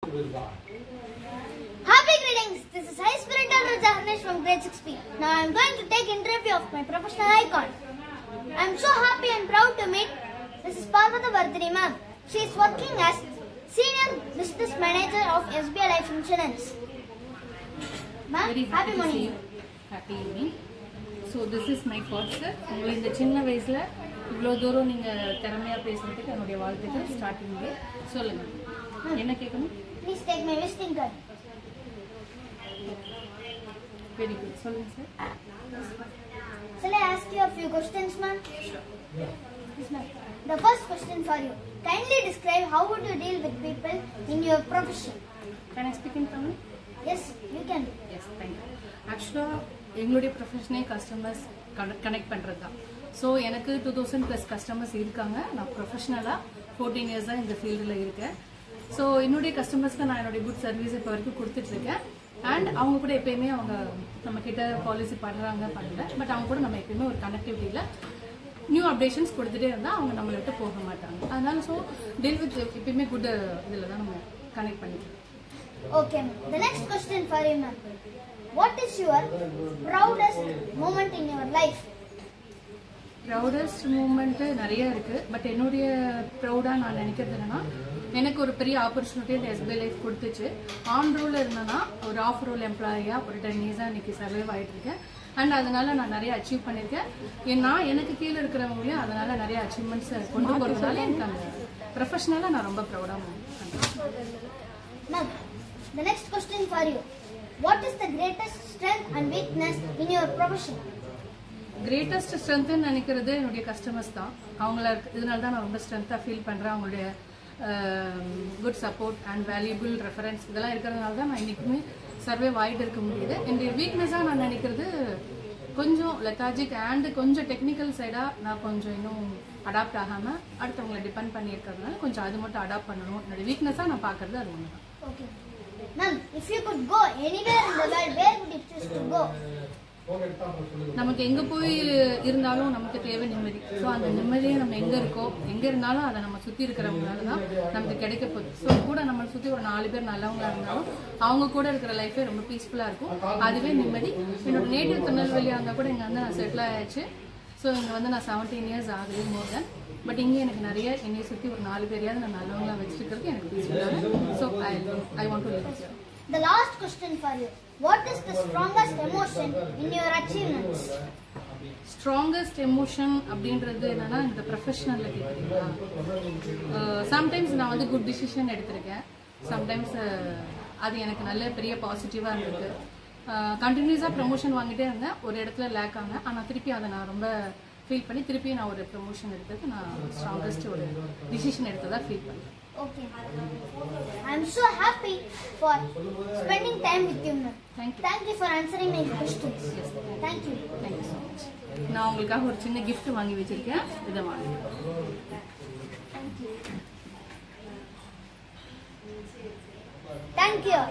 Happy greetings. This is High Spirital Rajahanesh from grade 6B. Now I am going to take interview of my professional icon. I am so happy and proud to meet Mrs. Parvata Vardhini ma'am. She is working as Senior Business Manager of SBI Life Insurance. Ma'am, happy morning. Happy evening. So this is my part, sir. உங்களை இந்த சின்ன வயசுல இவ்வளோ தூரம் நீங்க திறமையா பேசுறதுக்கு என்னுடைய வாழ்த்துக்கள். ஸ்டார்டிங்ல சொல்லுங்க, என்ன கேட்கணும்? Please take my visiting card. Very good. சொல்லுங்க sir. Shall I ask you a few questions, ma'am? Sure. Yes, ma'am. The first question for you. Kindly describe how would you deal with people in your profession? Can I speak in Tamil? Yes, you can. Yes, thank you. Actually, எங்களுடைய ப்ரொஃபஷனே customers connect பண்ணுறது தான். So எனக்கு 2000+ customers இருக்காங்க. நான் ப்ரொஃபஷ்னலாக 14 இயர்ஸாக இந்த ஃபீல்டில் இருக்கேன். ஸோ என்னுடைய கஸ்டமர்ஸ்க்கு நான் என்னுடைய குட் சர்வீஸ் இப்போ வரைக்கும் கொடுத்துட்ருக்கேன். அண்ட் அவங்க கூட எப்பயுமே அவங்க நம்மக்கிட்ட பாலிசி பண்ணுறாங்க பண்ணல, பட் அவங்க கூட நம்ம எப்பயுமே ஒரு கனெக்டிவிட்டியில் நியூ அப்டேஷன்ஸ் கொடுத்துட்டே இருந்தால் அவங்க நம்மளை விட்டு போக மாட்டாங்க. அதனால ஸோ டீல் வித் எப்பயுமே குட் இதில் தான் நம்ம கனெக்ட் பண்ணிக்கலாம். Okay, ma'am. The next question for you, ma'am. What is your proudest moment in your life? Proudest moment நிறைய இருக்குது. பட் என்னுடைய ப்ரௌடாக நான் நினைக்கிறது என்னென்னா, எனக்கு ஒரு பெரிய ஆப்பர்ச்சுனிட்டி இந்த எஸ்பிஐ லைஃப் கொடுத்துச்சு. ஆன் ரோலில் இருந்தேன்னா ஒரு ஆஃப் ரோல் எம்ப்ளாயியாக ஒரு 10 இயர்ஸாக இன்றைக்கி சர்வைவ் ஆகிட்டுருக்கேன். அண்ட் அதனால் நான் நிறைய அச்சீவ் பண்ணியிருக்கேன். நான் எனக்கு கீழே இருக்கிறவங்களையும் அதனால் நிறைய அச்சீவ்மெண்ட்ஸை கொண்டு போகிறதுனால எனக்கு அந்த ப்ரொஃபஷ்னலாக நான் ரொம்ப ப்ரௌடாக பண்ணுறேன். Ma'am, the next question for you. What is the greatest strength and weakness in your profession? Greatest ஸ்ட்ரென்த்துன்னு நினைக்கிறது என்னுடைய கஸ்டமர்ஸ் தான். அவங்கள இதனால தான் நான் ரொம்ப ஸ்ட்ரென்த்தாக ஃபீல் பண்ணுறேன். அவங்களுடைய good support and valuable reference இதெல்லாம் இருக்கிறதுனால தான் நான் இன்றைக்குமே சர்வைவ் ஆகிட்டு இருக்க முடியுது. என்னுடைய வீக்னஸாக நான் நினைக்கிறது கொஞ்சம் லெத்தாஜிக் அண்ட் கொஞ்சம் டெக்னிக்கல் சைடாக நான் கொஞ்சம் இன்னும் அடாப்ட் ஆகாமல் அடுத்தவங்களை டிபெண்ட் பண்ணியிருக்கிறதுனால கொஞ்சம் அது மட்டும் அடாப்ட் பண்ணணும். என்னுடைய வீக்னஸாக நான் பார்க்குறது அது ஒன்று தான். Okay. Ma'am, if you could go anywhere in the world, where would you choose to go? நமக்கு எங்கே போய் இருந்தாலும் நமக்கு தேவை நிம்மதி. ஸோ அந்த நிம்மதியை நம்ம எங்கே இருக்கோ எங்கே இருந்தாலும் அதை நம்ம சுற்றி இருக்கிறவங்களால தான் நமக்கு கிடைக்க போகுது. ஸோ கூட நம்மளை சுற்றி ஒரு 4 பேர் நல்லவங்களா இருந்தாலும் அவங்க கூட இருக்கிற லைஃபே ரொம்ப பீஸ்ஃபுல்லாக இருக்கும். அதுவே நிம்மதி. என்னோட நேட்டிவ் திருநெல்வேலியாக இருந்தால் கூட இங்கே வந்து நான் செட்டில் ஆயாச்சு. ஸோ இங்கே வந்து நான் 17 இயர்ஸ் ஆகுது மோர் தென். பட் இங்கே எனக்கு நிறைய என்னை சுற்றி ஒரு 4 பேரையாவது நான் நல்லவங்களா வச்சுருக்கிறது எனக்கு பீஸ்ஃபுல்லாக. So I want to live here. The last question for you. What is the strongest emotion in your achievements? Strongest emotion அப்படின்றது என்னன்னா இந்த ப்ரொஃபஷனலில் கேட்குறீங்களா? சம்டைம்ஸ் நான் வந்து குட் டிசிஷன் எடுத்திருக்கேன். சம்டைம்ஸ் அது எனக்கு நல்ல பெரிய பாசிட்டிவாக இருந்திருக்கு. கண்டினியூஸாக ப்ரமோஷன் வாங்கிட்டே இருந்தேன். ஒரு இடத்துல லேக் ஆனேன். ஆனால் திருப்பி அதை நான் ரொம்ப ஃபீல் பண்ணி திருப்பி நான் ஒரு ப்ரமோஷன் எடுத்தது நான் ஸ்ட்ராங்கஸ்ட் ஒரு டிசிஷன் எடுத்ததாக ஃபீல் பண்ணுறேன். Okay. I am so happy for spending time with you, ma'am. Thank you for answering my questions. Yes. Thank you. Thank you so much. நான் உங்களுக்காக ஒரு சின்ன கிஃப்ட் வாங்கி வச்சிருக்கேன். இதை வாங்க. Thank you.